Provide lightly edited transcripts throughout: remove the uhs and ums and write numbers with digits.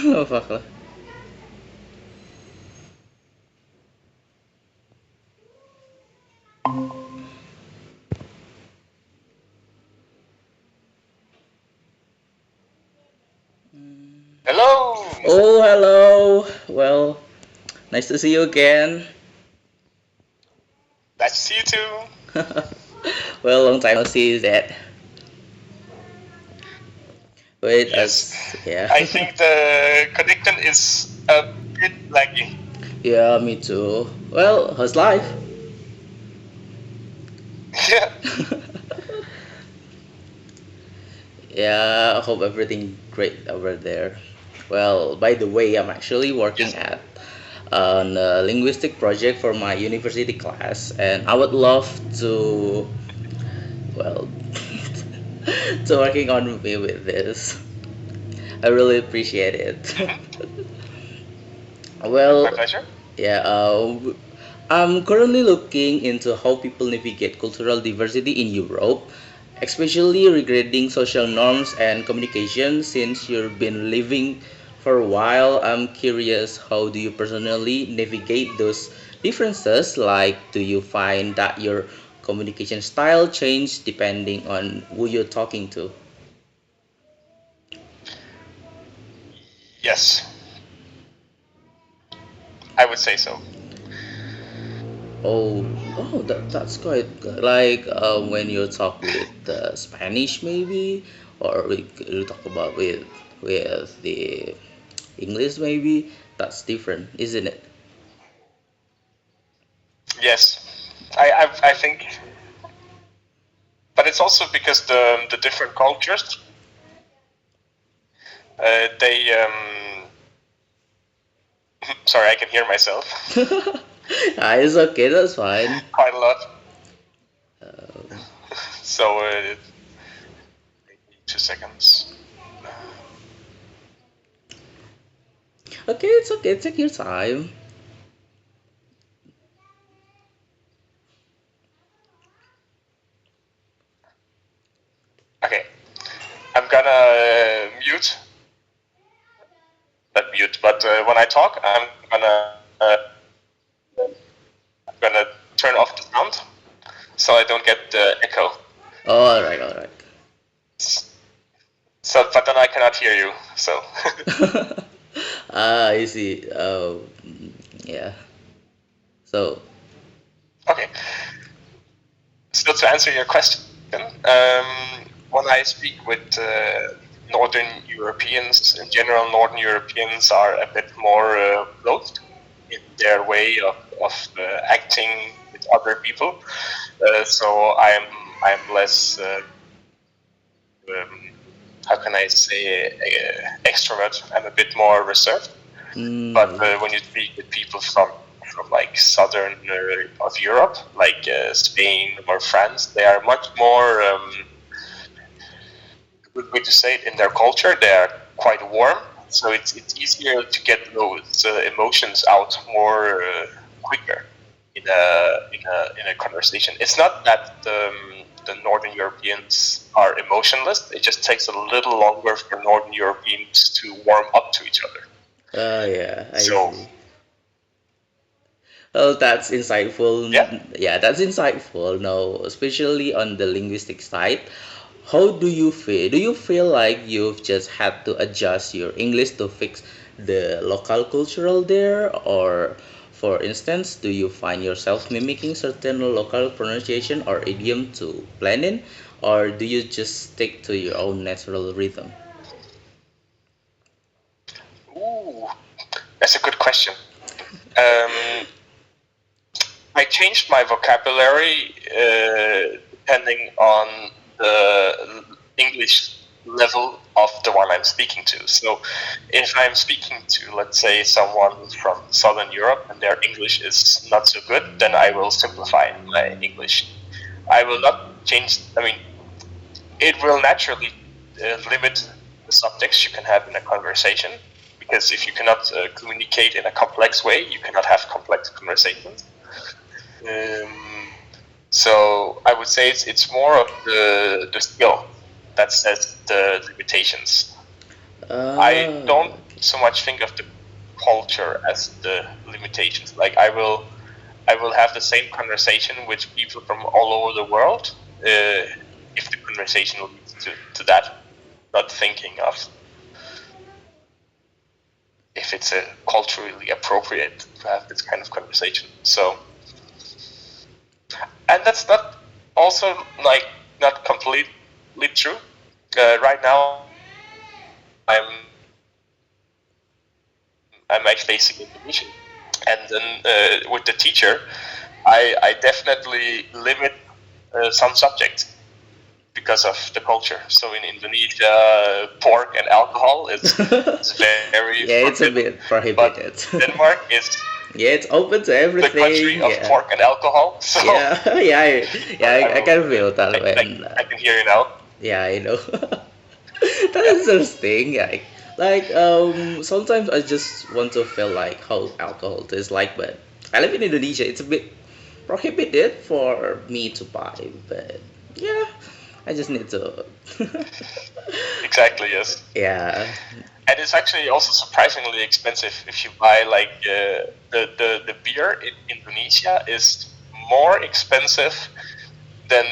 Oh, fuck lah. Hello, Mr. Oh, hello. Well, nice to see you again. Nice to see you too. Well, long time no see is that. Wait, Yes, as yeah. I think the connection is a bit laggy. Yeah, me too. Well, how's life? Yeah. Yeah, I hope everything great over there. Well, by the way, I'm actually working Yes. at on a linguistic project for my university class, and I would love to, well, to working on me with this. I really appreciate it. Hmm. My Well, pleasure. yeah, I'm currently looking into how people navigate cultural diversity in Europe, especially regarding social norms and communication. Since you've been living for a while, I'm curious, how do you personally navigate those differences? Like, do you find that your communication style change depending on who you're talking to? Yes, I would say so. Oh, oh, that's quite good. Like when you talk with Spanish, maybe, or you talk about with the English, maybe. That's different, isn't it? Yes, I think, but it's also because the different cultures they sorry, I can hear myself Ah, it's okay. That's fine. quite a lot. Um, So 2 seconds. okay, it's okay. Take your time. Okay, I'm gonna not mute, but when I talk, I'm gonna turn off the sound so I don't get the echo. Oh, all right, all right. So, but then I cannot hear you. So, Ah, I see. Yeah. So, okay. So to answer your question, when I speak with Northern Europeans, in general, Northern Europeans are a bit more closed in their way of acting with other people. So I'm less um, how can I say extrovert. I'm a bit more reserved. But mm, when you speak with people from like southern of Europe, like Spain or France, they are much more. Good way to say it. In their culture, they are quite warm, so it's easier to get those emotions out more quicker in a conversation. It's not that the Northern Europeans are emotionless. It just takes a little longer for Northern Europeans to warm up to each other. yeah, I So see. Oh, that's insightful. yeah. Yeah, that's insightful. No, especially on the linguistic side. How do you feel? Do you feel like you've just had to adjust your English to fix the local cultural there? Or, for instance, do you find yourself mimicking certain local pronunciation or idiom to blend in? Or do you just stick to your own natural rhythm? Ooh, that's a good question. Um, I changed my vocabulary depending on the English level of the one I'm speaking to. So, if I'm speaking to, let's say, someone from Southern Europe and their English is not so good, then I will simplify my English. I will not change. I mean, it will naturally limit the subjects you can have in a conversation, because if you cannot communicate in a complex way, you cannot have complex conversations. Um, so I would say it's more of the skill that says the limitations. I Ah, don't okay. so much think of the culture as the limitations. Like I will have the same conversation with people from all over the world if the conversation leads to that, not thinking of if it's culturally appropriate to have this kind of conversation. So, and that's not also like not completely true. Right now, I'm I'm actually facing Indonesian, and then with the teacher, I definitely limit some subjects because of the culture. So in Indonesia, pork and alcohol is very Yeah, it's a forbidden, bit but prohibited. Denmark is Yeah, it's open to the country everything. of Yeah. pork and alcohol. So Yeah, yeah, I I will, can feel that when, I can hear you now. yeah, I know. That Yeah. is interesting. Sometimes I just want to feel like how alcohol tastes like, but I live in Indonesia. It's a bit prohibited for me to buy, but yeah, I just need to. Exactly, yes. Yeah. And it's actually also surprisingly expensive if you buy like the beer in Indonesia is more expensive than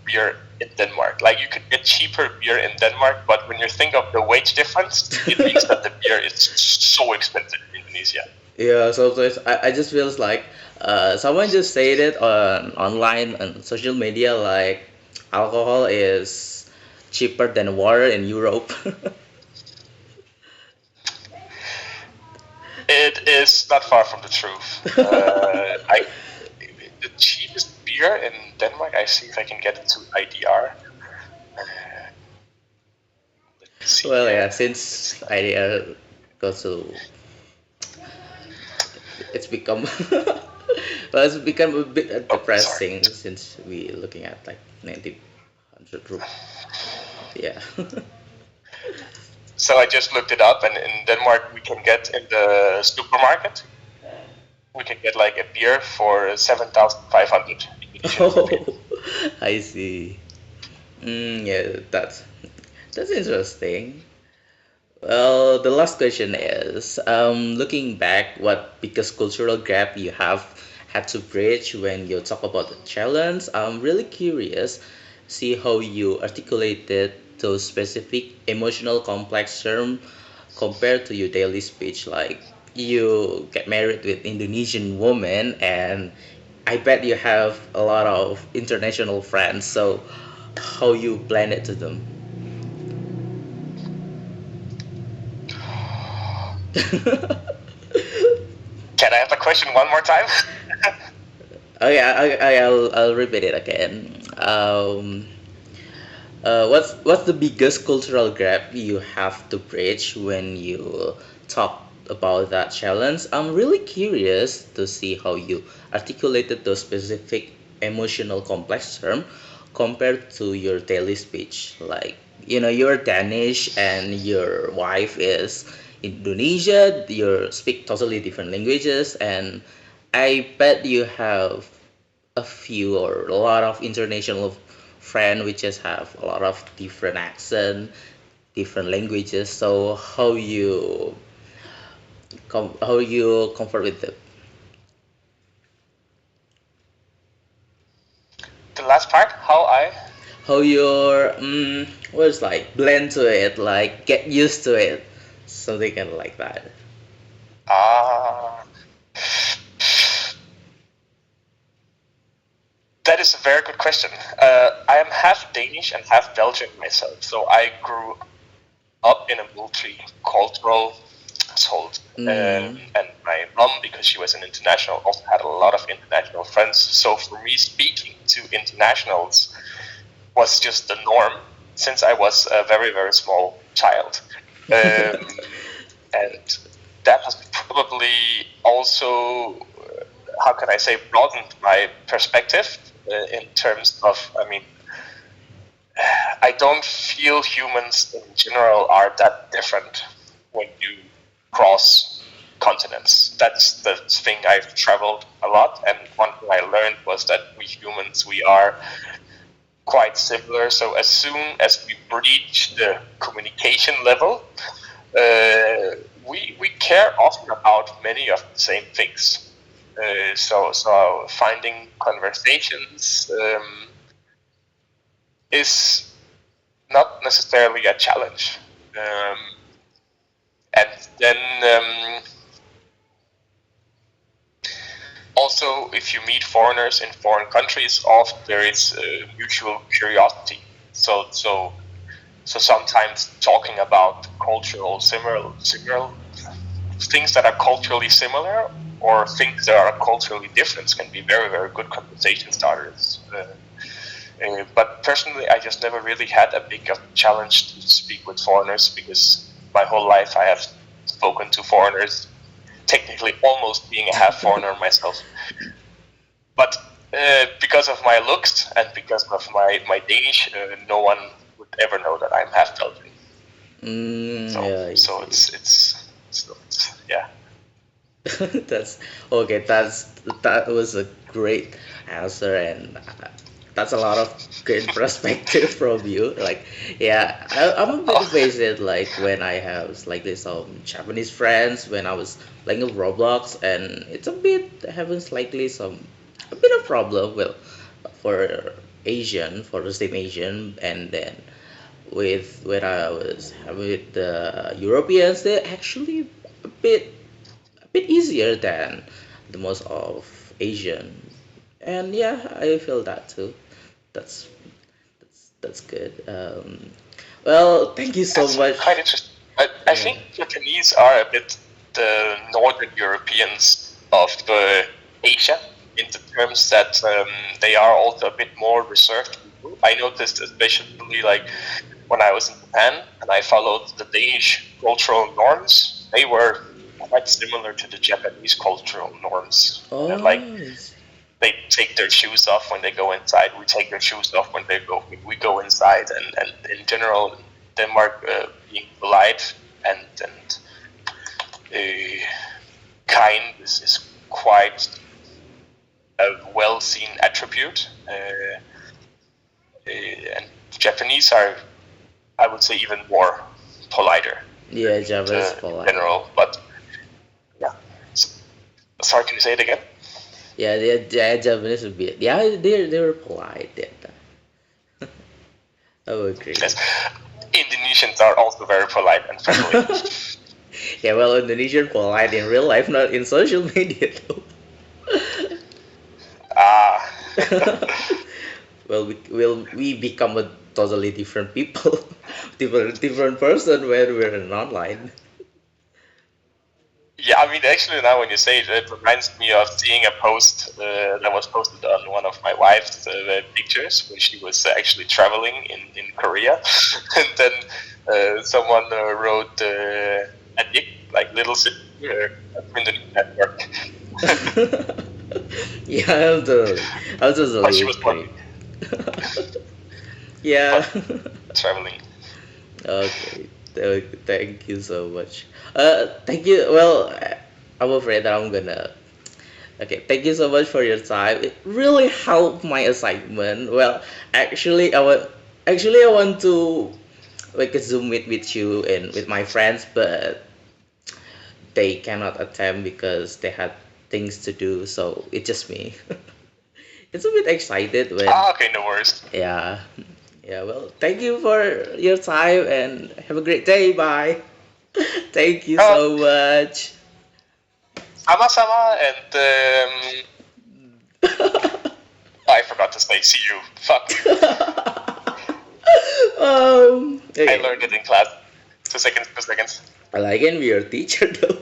beer in Denmark. Like you could get cheaper beer in Denmark, but when you think of the wage difference, it means that the beer is so expensive in Indonesia. Yeah, sometimes I just feels like someone just said it on online and social media like alcohol is cheaper than water in Europe. It is not far from the truth. The cheapest beer in Denmark. I see if I can get it to IDR. Let's see Well, here. yeah, It's since like, idea goes to it's become well, it's become a bit oh, sorry. depressing since we looking at like 90 100 rupees. Yeah. So I just looked it up, and in Denmark we can get in the supermarket. We can get like a beer for 7,500 Indonesian rupiah. Oh, I see. Yeah, that's interesting. Well, the last question is, looking back, what biggest cultural gap you have had to bridge when you talk about the challenge? I'm really curious, see how you articulated those specific emotional complex terms compared to your daily speech. Like you get married with Indonesian woman, and I bet you have a lot of international friends. So, how you blend it to them? Can I have the question one more time? Okay, I'll repeat it again. What's the biggest cultural gap you have to bridge when you talk about that challenge? I'm really curious to see how you articulated those specific emotional complex term compared to your daily speech. Like, you're Danish and your wife is Indonesia, you speak totally different languages, and I bet you have a few or a lot of international friends which just have a lot of different accent, different languages. So how you comfort with them? The last part, how I. How you're what's like blend to it, like get used to it, something kind of like that. Ah. That is a very good question. I am half Danish and half Belgian myself, so I grew up in a multicultural household. Mm. And my mom, because she was an international, also had a lot of international friends. So for me, speaking to internationals was just the norm since I was a very, very small child. And that has probably also, how can I say, broadened my perspective in terms of, I mean, I don't feel humans in general are that different when you cross continents. That's the thing. I've traveled a lot, and one thing I learned was that we humans, we are quite similar. So as soon as we breach the communication level, we care often about many of the same things. So finding conversations is not necessarily a challenge. Um, and then also, if you meet foreigners in foreign countries, often there is mutual curiosity. So sometimes talking about similar things that are culturally similar or things that are culturally different can be very, very good conversation starters. But personally, I just never really had a big challenge to speak with foreigners because my whole life I have spoken to foreigners, technically almost being a half foreigner myself. But because of my looks and because of my Danish, no one would ever know that I'm half Belgian. So, Yeah, I so see. it's yeah. That's okay. That was a great answer, and that's a lot of great perspective from you. Like, yeah, I'm a bit Oh, faced like when I have like this Japanese friends when I was playing Roblox, and it's a bit having slightly some a bit of problem. Well, for for the same Asian, and then with when I was with the Europeans, they're actually a bit easier than the most of Asian. And yeah, I feel that too. That's that's good. Well, thank you so that's quite much. interesting. I Yeah. think Japanese are a bit the Northern Europeans of Asia in the terms that they are also a bit more reserved people. I noticed especially like when I was in Japan and I followed the Danish cultural norms, they were quite similar to the Japanese cultural norms. Like Oh, I see. they take their shoes off when they go inside. We take their shoes off when we go inside. And in general, Denmark being polite and kind is quite a well seen attribute. And Japanese are, I would say, even more politer Yeah, Java's in polite. general. But yeah, sorry, can you say it again? Yeah, yeah, Japanese a bit. Yeah, they're polite. Yeah, I would Yes, agree. Indonesians are also very polite and friendly. Yeah, well, Indonesian polite in real life, not in social media though. Ah. Well, we become a totally different people, different person when we're in online. Yeah, I mean, actually, now when you say it, it reminds me of seeing a post that was posted on one of my wife's pictures when she was actually traveling in Korea. And then someone wrote adik, like little sister, in the network. Yeah, I'm But totally she was agree. working, Yeah. but traveling. Okay. Thank you so much. Thank you. Well, I'm afraid that I'm gonna. Okay, thank you so much for your time. It really helped my assignment. Well, actually I want to like a Zoom meet with you and with my friends, but they cannot attend because they had things to do. So it's just me. It's a bit excited when Ah, okay, no worries. yeah. Yeah, well, thank you for your time and have a great day. Bye. Thank you Uh, so much. sama-sama, and I forgot to say see you. Fuck. I Okay. learned it in class. 2 seconds, 2 seconds. Well, I can be your teacher though.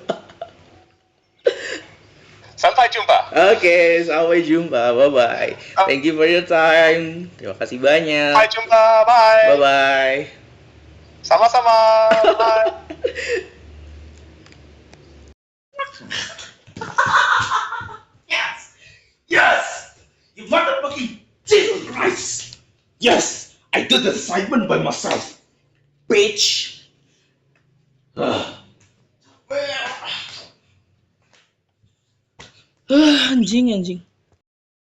Sampai jumpa. Oke, sampai jumpa. Bye bye. Thank you for your time. Terima kasih banyak. Sampai jumpa. Bye Bye. bye. Sama-sama. Bye. Yes! Yes! You motherfucking Jesus Christ! Yes! I did the assignment by myself, bitch! Anjing, anjing.